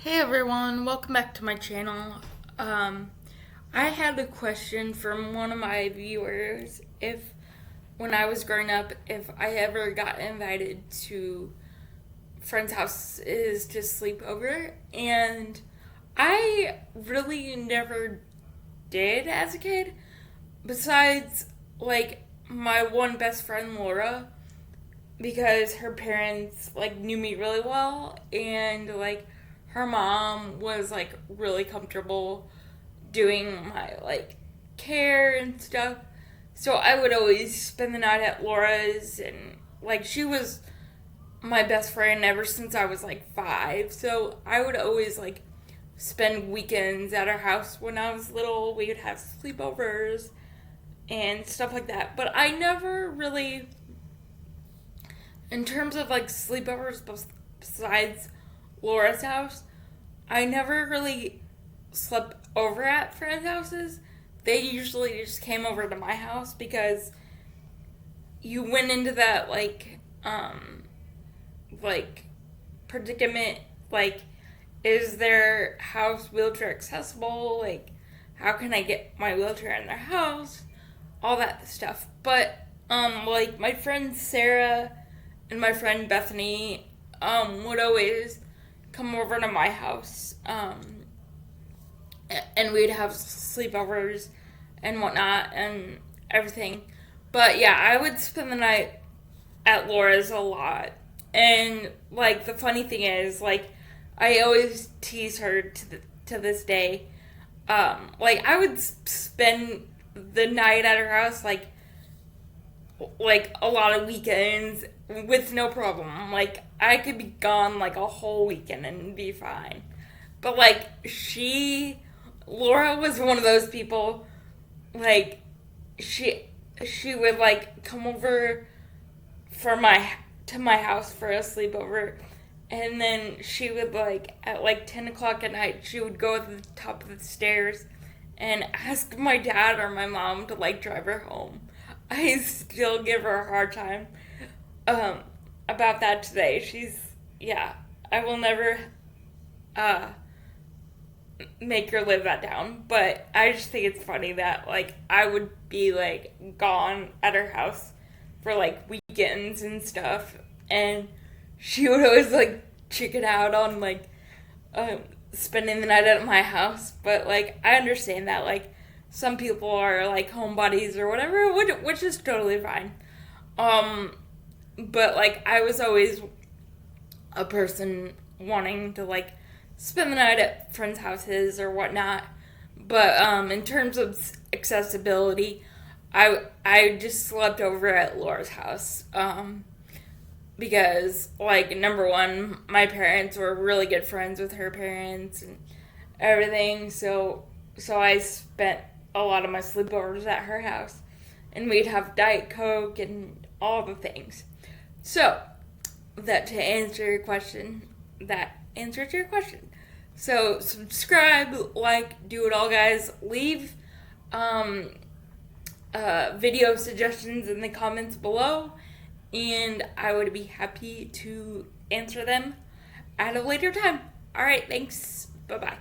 Hey everyone, welcome back to my channel. I had a question from one of my viewers if when I was growing up, if I ever got invited to friends' houses to sleep over, and I really never did as a kid, besides like my one best friend Laura, because her parents knew me really well, and her mom was really comfortable doing my care and stuff. So I would always spend the night at Laura's, and she was my best friend ever since I was 5. So I would always spend weekends at her house when I was little. We would have sleepovers and stuff like that. But I never really, in terms of sleepovers besides Laura's house, I never really slept over at friends' houses. They usually just came over to my house because you went into that like predicament, is their house wheelchair accessible? How can I get my wheelchair in their house? All that stuff. But my friend Sarah and my friend Bethany would always come over to my house, and we'd have sleepovers and whatnot and everything. But yeah, I would spend the night at Laura's a lot. And the funny thing is, I always tease her to this day. I would spend the night at her house a lot of weekends with no problem. I could be gone a whole weekend and be fine. But Laura was one of those people. Like she would come over for my house for a sleepover, and then she would at 10 o'clock at night she would go to the top of the stairs and ask my dad or my mom to drive her home. I still give her a hard time about that today. Yeah, I will never make her live that down, but I just think it's funny that I would be gone at her house for weekends and stuff, and she would always chicken out on spending the night at my house. But I understand that some people are homebodies or whatever, which is totally fine. But I was always a person wanting to spend the night at friends' houses or whatnot. But in terms of accessibility, I just slept over at Laura's house. Because number one, my parents were really good friends with her parents and everything. So I spent a lot of my sleepovers at her house, and we'd have Diet Coke and all the things. So that answers your question. So subscribe, do it all, guys. Leave video suggestions in the comments below, and I would be happy to answer them at a later time. All right, thanks. Bye bye.